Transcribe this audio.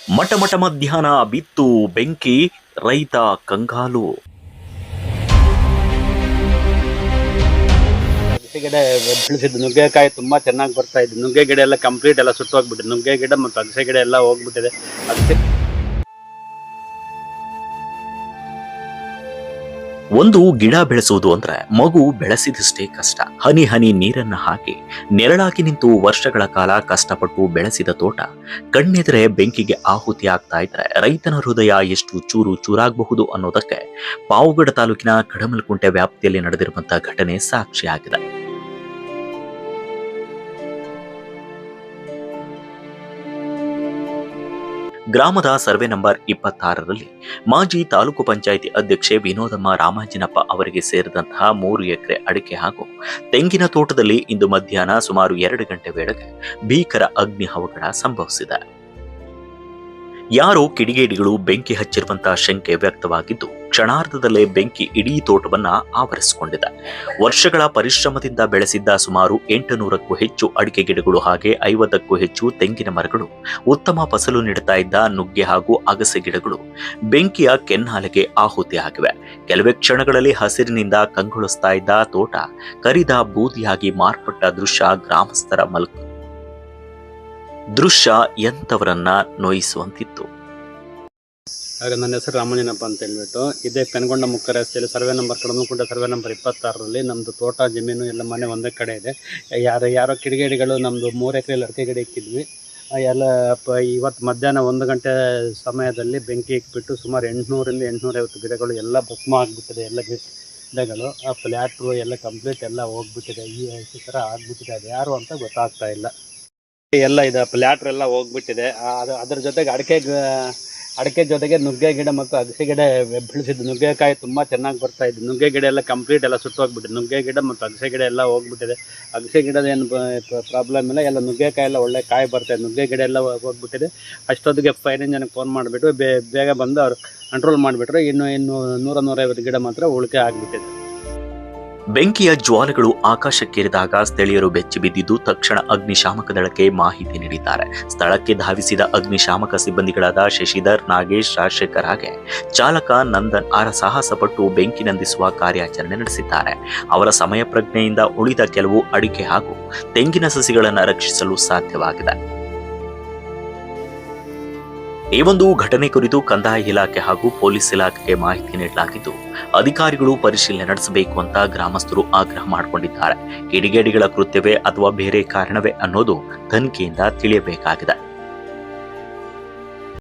ಮಟ ಮಟ ಮಧ್ಯಾಹ್ನ ಬಿತ್ತು ಬೆಂಕಿ, ರೈತ ಕಂಗಾಲು. ಅಗಸೆ ಗಿಡ ಬೆಳೆಸಿದ್ದು ನುಗ್ಗೆಕಾಯಿ ತುಂಬಾ ಚೆನ್ನಾಗಿ ಬರ್ತಾ ಇದ್ದು. ನುಗ್ಗೆ ಗಿಡ ಎಲ್ಲ ಕಂಪ್ಲೀಟ್ ಎಲ್ಲ ಸುಟ್ಟೋಗ್ಬಿಟ್ಟಿದೆ. ನುಗ್ಗೆ ಗಿಡ ಮತ್ತು ಅಗಸೆ ಗಿಡ ಎಲ್ಲ ಹೋಗ್ಬಿಟ್ಟಿದೆ. ಅಗಸೆ ಒಂದು ಗಿಡ ಬೆಳೆಸುವುದು ಅಂದ್ರೆ ಮಗು ಬೆಳೆಸಿದಷ್ಟೇ ಕಷ್ಟ. ಹನಿ ಹನಿ ನೀರನ್ನ ಹಾಕಿ ನೆರಳಾಗಿ ನಿಂತು ವರ್ಷಗಳ ಕಾಲ ಕಷ್ಟಪಟ್ಟು ಬೆಳೆಸಿದ ತೋಟ ಕಣ್ಣೆದರೆ ಬೆಂಕಿಗೆ ಆಹುತಿ ಆಗ್ತಾ ಇದ್ರೆ ರೈತನ ಹೃದಯ ಎಷ್ಟು ಚೂರು ಚೂರಾಗಬಹುದು ಅನ್ನೋದಕ್ಕೆ ಪಾವಗಡ ತಾಲೂಕಿನ ಕಡಮಲಕುಂಟೆ ವ್ಯಾಪ್ತಿಯಲ್ಲಿ ನಡೆದಿರುವಂತಹ ಘಟನೆ ಸಾಕ್ಷಿಯಾಗಿದೆ. ಗ್ರಾಮದ ಸರ್ವೆ ನಂಬರ್ 26ರಲ್ಲಿ ಮಾಜಿ ತಾಲೂಕು ಪಂಚಾಯಿತಿ ಅಧ್ಯಕ್ಷೆ ವಿನೋದಮ್ಮ ರಾಮಾಂಜಿನಪ್ಪ ಅವರಿಗೆ ಸೇರಿದಂತಹ 3 ಎಕರೆ ಅಡಿಕೆ ಹಾಗೂ ತೆಂಗಿನ ತೋಟದಲ್ಲಿ ಇಂದು ಮಧ್ಯಾಹ್ನ ಸುಮಾರು 2 ಗಂಟೆ ವೇಳೆಗೆ ಭೀಕರ ಅಗ್ನಿ ಅವಘಡ ಸಂಭವಿಸಿದೆ. ಯಾರೋ ಕಿಡಿಗೇಡಿಗಳು ಬೆಂಕಿ ಹಚ್ಚಿರುವಂತಹ ಶಂಕೆ ವ್ಯಕ್ತವಾಗಿದ್ದು, ಕ್ಷಣಾರ್ಧದಲ್ಲೇ ಬೆಂಕಿ ಇಡೀ ತೋಟವನ್ನ ಆವರಿಸಿಕೊಂಡಿದೆ. ವರ್ಷಗಳ ಪರಿಶ್ರಮದಿಂದ ಬೆಳೆಸಿದ್ದ ಸುಮಾರು 800ಕ್ಕೂ ಹೆಚ್ಚು ಅಡಿಕೆ ಗಿಡಗಳು ಹಾಗೆ 50ಕ್ಕೂ ಹೆಚ್ಚು ತೆಂಗಿನ ಮರಗಳು, ಉತ್ತಮ ಫಸಲು ನೀಡುತ್ತಾ ಇದ್ದ ನುಗ್ಗೆ ಹಾಗೂ ಅಗಸೆ ಗಿಡಗಳು ಬೆಂಕಿಯ ಕೆನ್ನಾಲೆಗೆ ಆಹುತಿಯಾಗಿವೆ. ಕೆಲವೇ ಕ್ಷಣಗಳಲ್ಲಿ ಹಸಿರಿನಿಂದ ಕಂಗೊಳಿಸ್ತಾ ಇದ್ದ ತೋಟ ಕರಿದ ಬೂದಿಯಾಗಿ ಮಾರ್ಪಟ್ಟ ದೃಶ್ಯ ಎಂತವರನ್ನ ನೋಯಿಸುವಂತಿತ್ತು. ಆಗ ನನ್ನ ಹೆಸರು ರಾಮಂಜನಪ್ಪ ಅಂತ ಹೇಳ್ಬಿಟ್ಟು, ಇದೇ ಪೆನಗೊಂಡ ಮುಖ್ಯ ರಸ್ತೆಯಲ್ಲಿ ಸರ್ವೆ ನಂಬರ್ ಕಡಮಲಕುಂಟೆ ಸರ್ವೆ ನಂಬರ್ 26ರಲ್ಲಿ ನಮ್ಮದು ತೋಟ ಜಮೀನು ಎಲ್ಲ ಮನೆ ಒಂದೇ ಕಡೆ ಇದೆ. ಯಾರೋ ಕಿಡಿಗೇಡಿಗಳು ನಮ್ಮದು 3 ಎಕರೆಯಲ್ಲಿ ಅಡಿಕೆ ಗಿಡ ಇಕ್ಕಿದ್ವಿ. ಎಲ್ಲ ಇವತ್ತು ಮಧ್ಯಾಹ್ನ 1 ಗಂಟೆ ಸಮಯದಲ್ಲಿ ಬೆಂಕಿ ಇಕ್ಬಿಟ್ಟು ಸುಮಾರು 800ರಿಂದ 850 ಗಿಡಗಳು ಎಲ್ಲ ಭಸ್ಮ ಆಗಿಬಿಟ್ಟಿದೆ. ಎಲ್ಲ ಗಿಡಗಳು ಆ ಫ್ಲ್ಯಾಟ್ರು ಎಲ್ಲ ಕಂಪ್ಲೀಟ್ ಎಲ್ಲ ಹೋಗ್ಬಿಟ್ಟಿದೆ. ಈ ಥರ ಆಗಿಬಿಟ್ಟಿದೆ. ಅದು ಯಾರು ಅಂತ ಗೊತ್ತಾಗ್ತಾ ಇಲ್ಲ. ಎಲ್ಲ ಇದೆ, ಫ್ಲ್ಯಾಟ್ರ್ ಎಲ್ಲ ಹೋಗ್ಬಿಟ್ಟಿದೆ. ಅದ್ರ ಜೊತೆಗೆ ಅಡಿಕೆ ಜೊತೆಗೆ ನುಗ್ಗೆ ಗಿಡ ಮತ್ತು ಅಗಸೆ ಗಿಡ ಬೆಳೆಸಿದ್ದು. ನುಗ್ಗೆಕಾಯಿ ತುಂಬ ಚೆನ್ನಾಗಿ ಬರ್ತಾ ಇದ್ದು. ನುಗ್ಗೆ ಗಿಡ ಎಲ್ಲ ಕಂಪ್ಲೀಟ್ ಎಲ್ಲ ಸುಟ್ಟೋಗ್ಬಿಟ್ಟಿದೆ. ನುಗ್ಗೆ ಗಿಡ ಮತ್ತು ಅಗಸೆ ಗಿಡ ಎಲ್ಲ ಹೋಗ್ಬಿಟ್ಟಿದೆ. ಅಗಸೆ ಗಿಡದ ಏನು ಪ್ರಾಬ್ಲಮ್ ಇಲ್ಲ, ಎಲ್ಲ ನುಗ್ಗೆಕಾಯಿ ಎಲ್ಲ ಒಳ್ಳೆ ಕಾಯಿ ಬರ್ತಾಯಿದೆ. ನುಗ್ಗೆ ಗಿಡ ಎಲ್ಲ ಹೋಗ್ಬಿಟ್ಟಿದೆ. ಅಷ್ಟೊತ್ತಿಗೆ ಫೈರ್ ಇಂಜನ್ಗೆ ಫೋನ್ ಮಾಡಿಬಿಟ್ಟು ಬೇಗ ಬಂದು ಅವ್ರು ಕಂಟ್ರೋಲ್ ಮಾಡಿಬಿಟ್ರು. ಇನ್ನು 100-150 ಗಿಡ ಮಾತ್ರ ಉಳಿಕೆ ಆಗಿಬಿಟ್ಟಿದೆ. ಬೆಂಕಿಯ ಜ್ವಾಲೆಗಳು ಆಕಾಶಕ್ಕೇರಿದಾಗ ಸ್ಥಳೀಯರು ಬೆಚ್ಚಿ ಬಿದ್ದಿದ್ದು ತಕ್ಷಣ ಅಗ್ನಿಶಾಮಕ ದಳಕ್ಕೆ ಮಾಹಿತಿ ನೀಡಿದ್ದಾರೆ. ಸ್ಥಳಕ್ಕೆ ಧಾವಿಸಿದ ಅಗ್ನಿಶಾಮಕ ಸಿಬ್ಬಂದಿಗಳಾದ ಶಶಿಧರ್, ನಾಗೇಶ್, ರಾಜಶೇಖರ್ ಹಾಗೆ ಚಾಲಕ ನಂದನ್ ಸಾಹಸ ಪಟ್ಟು ಬೆಂಕಿ ನಂದಿಸುವ ಕಾರ್ಯಾಚರಣೆ ನಡೆಸಿದ್ದಾರೆ. ಅವರ ಸಮಯ ಪ್ರಜ್ಞೆಯಿಂದ ಉಳಿದ ಕೆಲವು ಅಡಿಕೆ ಹಾಗೂ ತೆಂಗಿನ ಸಸಿಗಳನ್ನು ರಕ್ಷಿಸಲು ಸಾಧ್ಯವಾಗಿದೆ. ಈ ಒಂದು ಘಟನೆ ಕುರಿತು ಕಂದಾಯ ಇಲಾಖೆ ಹಾಗೂ ಪೊಲೀಸ್ ಇಲಾಖೆಗೆ ಮಾಹಿತಿ ನೀಡಲಾಗಿದ್ದು, ಅಧಿಕಾರಿಗಳು ಪರಿಶೀಲನೆ ನಡೆಸಬೇಕು ಅಂತ ಗ್ರಾಮಸ್ಥರು ಆಗ್ರಹ ಮಾಡಿಕೊಂಡಿದ್ದಾರೆ. ಕಿಡಿಗೇಡಿಗಳ ಕೃತ್ಯವೇ ಅಥವಾ ಬೇರೆ ಕಾರಣವೇ ಅನ್ನೋದು ತನಿಖೆಯಿಂದ ತಿಳಿಯಬೇಕಾಗಿದೆ.